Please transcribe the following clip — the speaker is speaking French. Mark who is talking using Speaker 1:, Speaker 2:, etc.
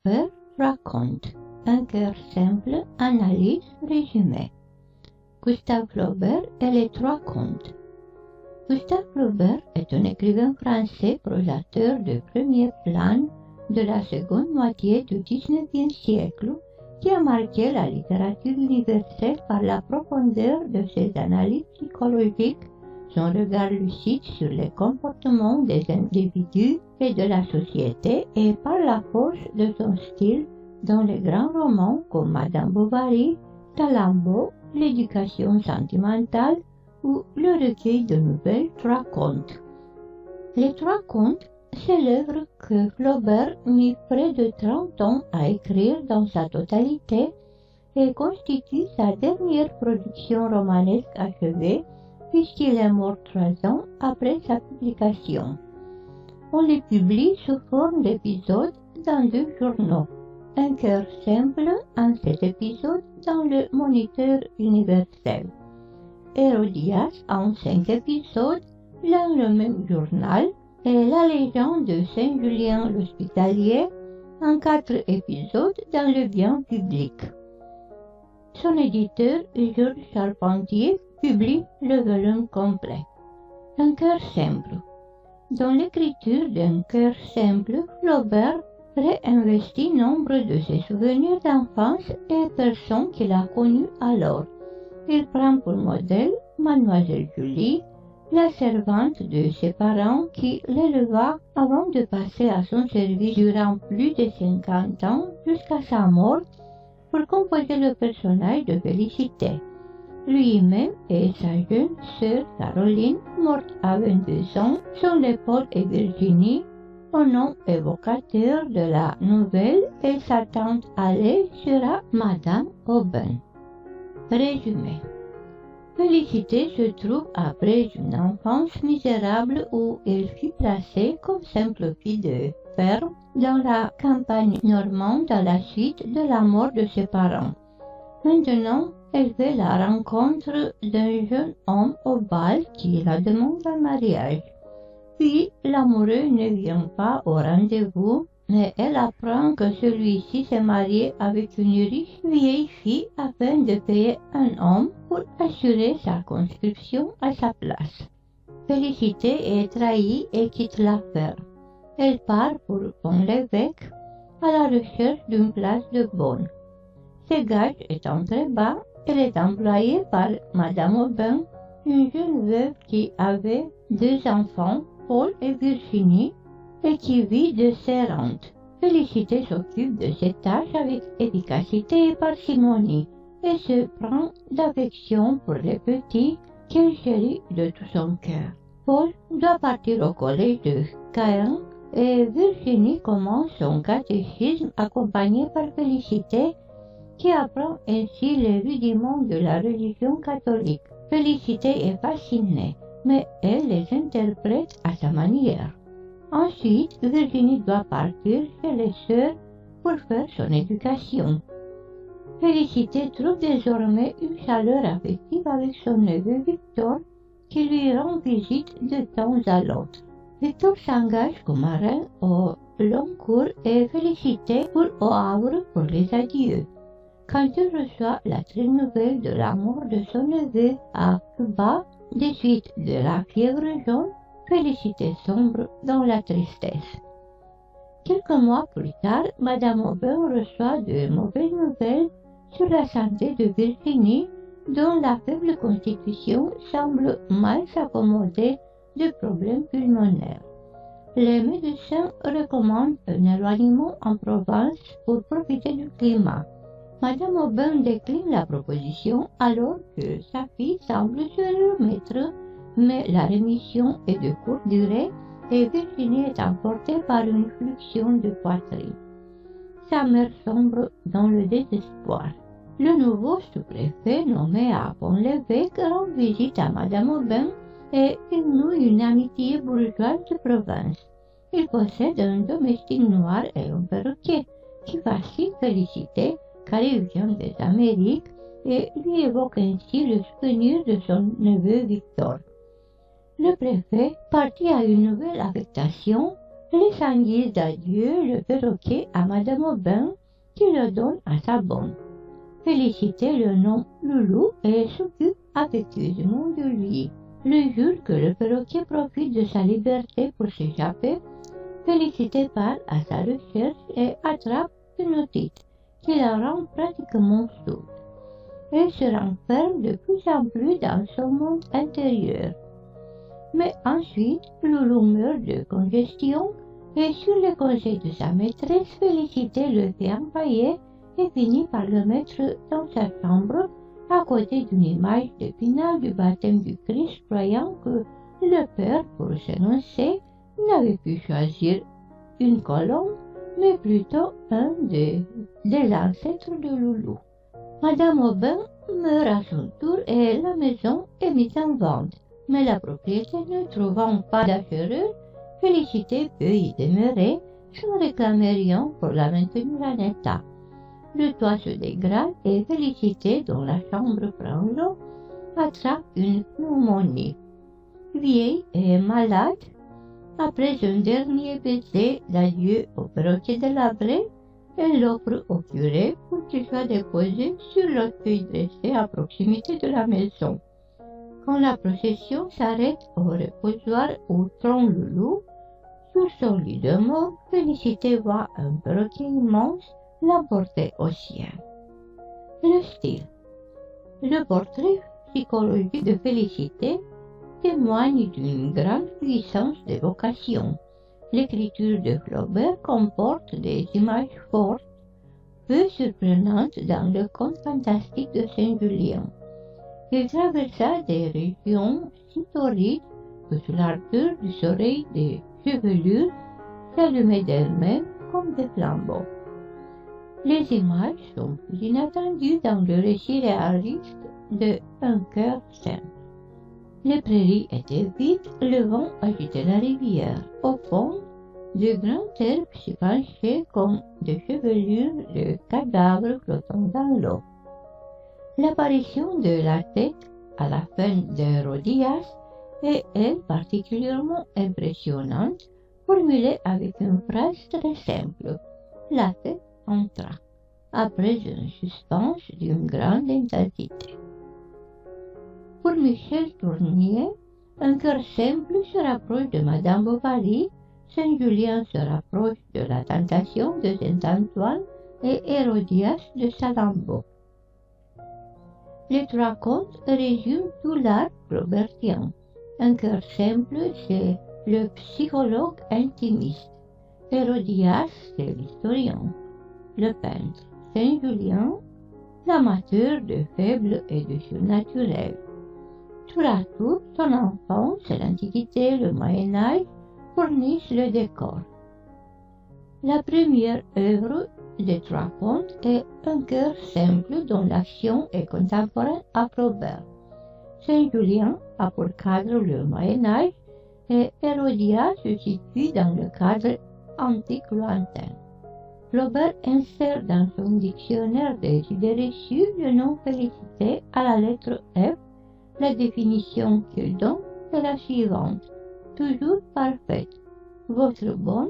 Speaker 1: Flaubert raconte. Un cœur simple, analyse, résumé. Gustave Flaubert et les trois contes. Gustave Flaubert est un écrivain français prosateur de premier plan de la seconde moitié du XIXe siècle qui a marqué la littérature universelle par la profondeur de ses analyses psychologiques, son regard lucide sur les comportements des individus et de la société et par la force de son style dans les grands romans comme Madame Bovary, Salammbô, L'éducation sentimentale ou le recueil de nouvelles Trois contes. Les Trois contes, c'est l'œuvre que Flaubert mit près de 30 ans à écrire dans sa totalité et constitue sa dernière production romanesque achevée puisqu'il est mort 3 ans après sa publication. On les publie sous forme d'épisodes dans 2 journaux. Un cœur simple en 7 épisodes dans le Moniteur universel. Hérodias en 5 épisodes dans le même journal et la légende de Saint-Julien l'Hospitalier en 4 épisodes dans le Bien public. Son éditeur, Georges Charpentier, publie le volume complet. Un cœur simple. Dans l'écriture d'un cœur simple, Flaubert réinvestit nombre de ses souvenirs d'enfance et personnes qu'il a connues alors. Il prend pour modèle Mademoiselle Julie, la servante de ses parents qui l'éleva avant de passer à son service durant plus de 50 ans jusqu'à sa mort pour composer le personnage de Félicité. Lui-même et sa jeune sœur Caroline, morte à 22 ans, sont les Paul et Virginie, au nom évocateur de la nouvelle, et sa tante Allée sera Madame Aubin. Résumé. Félicité se trouve après une enfance misérable où elle fut placée comme simple fille de ferme dans la campagne normande à la suite de la mort de ses parents. Maintenant, elle fait la rencontre d'un jeune homme au bal qui la demande en mariage. Puis, l'amoureux ne vient pas au rendez-vous, mais elle apprend que celui-ci s'est marié avec une riche vieille fille afin de payer un homme pour assurer sa conscription à sa place. Félicité est trahie et quitte la ferme. Elle part pour Pont-l'Évêque à la recherche d'une place de bonne. Ses gages étant très bas, elle est employée par Madame Aubin, une jeune veuve qui avait 2 enfants, Paul et Virginie, et qui vit de ses rentes. Félicité s'occupe de ses tâches avec efficacité et parcimonie, et se prend d'affection pour les petits qu'elle chérit de tout son cœur. Paul doit partir au collège de Caen et Virginie commence son catéchisme accompagnée par Félicité, qui apprend ainsi les rudiments de la religion catholique. Félicité est fascinée, mais elle les interprète à sa manière. Ensuite, Virginie doit partir chez les sœurs pour faire son éducation. Félicité trouve désormais une chaleur affective avec son neveu Victor, qui lui rend visite de temps à l'autre. Victor s'engage comme marin au long cours et Félicité pour au Havre pour les adieux. Quand il reçoit la triste nouvelle de la mort de son neveu à Cuba, des suites de la fièvre jaune, Félicité sombre dans la tristesse. Quelques mois plus tard, Madame Aubin reçoit de mauvaises nouvelles sur la santé de Virginie, dont la faible constitution semble mal s'accommoder de problèmes pulmonaires. Les médecins recommandent un éloignement en Provence pour profiter du climat. Madame Aubin décline la proposition alors que sa fille semble se remettre, mais la rémission est de courte durée et Virginie est emportée par une fluxion de poitrine. Sa mère sombre dans le désespoir. Le nouveau sous-préfet nommé à Pont-l'Évêque rend visite à Madame Aubin et il noue une amitié bourgeoise de province. Il possède un domestique noir et un perroquet qui fascine Félicité car il vient des Amériques et lui évoque ainsi le souvenir de son neveu Victor. Le préfet, parti à une nouvelle affectation, laisse en guise d'adieu le perroquet à Madame Aubin qui le donne à sa bonne. Félicité le nomme Loulou et s'occupe affectueusement de lui. Le jour que le perroquet profite de sa liberté pour s'échapper, Félicité part à sa recherche et attrape une otite qui la rend pratiquement sourde. Elle se renferme de plus en plus dans son monde intérieur. Mais ensuite, Loulou meurt de congestion et sur le conseil de sa maîtresse, Félicité le fait empailler et finit par le mettre dans sa chambre à côté d'une image d'Épinal du baptême du Christ, croyant que le père, pour s'énoncer, n'avait pu choisir une colombe, mais plutôt un des ancêtres de Loulou. Madame Aubin meurt à son tour et la maison est mise en vente. Mais la propriétaire ne trouvant pas d'acquéreur, Félicité peut y demeurer sans réclamer rien pour la maintenir en état. Le toit se dégrade et Félicité, dont la chambre prend l'eau, attrape une pneumonie. Vieille et malade, après un dernier baiser d'adieu au perroquet de l'Abré, elle l'offre au curé pour qu'il soit déposé sur l'autel dressé à proximité de la maison. Quand la procession s'arrête au reposoir où trône Loulou, sur son lit de mort, Félicité voit un perroquet immense l'emporter au ciel. Le style. Le portrait psychologique de Félicité témoigne d'une grande puissance d'évocation. L'écriture de Flaubert comporte des images fortes, peu surprenantes dans le conte fantastique de Saint-Julien. Il traversa des régions si torrides que sous l'ardeur du soleil des chevelures s'allumaient d'elles-mêmes comme des flambeaux. Les images sont plus inattendues dans le récit réaliste de Un cœur simple. Les prairies étaient vides, le vent agitait la rivière. Au fond, de grands herbes s'y penchaient comme des chevelures de cadavres flottant dans l'eau. L'apparition de la tête à la fin d'Hérodias est, elle, particulièrement impressionnante, formulée avec une phrase très simple. La tête entra, après un suspense d'une grande intensité. Pour Michel Tournier, Un cœur simple se rapproche de Madame Bovary, Saint-Julien se rapproche de la tentation de Saint-Antoine et Hérodias de Salammbô. Les trois contes résument tout l'art flaubertien. Un cœur simple, c'est le psychologue intimiste. Hérodias, c'est l'historien. Le peintre. Saint-Julien, l'amateur de faibles et de surnaturel. Tour à tour, son enfance, l'Antiquité, le Moyen-Âge fournissent le décor. La première œuvre des trois contes est Un cœur simple dont l'action est contemporaine à Flaubert. Saint-Julien a pour cadre le Moyen-Âge et Hérodias se situe dans le cadre antique lointain. Flaubert insère dans son dictionnaire des idées reçues le nom Félicité à la lettre F. La définition qu'il donne est la suivante, toujours parfaite. Votre bonne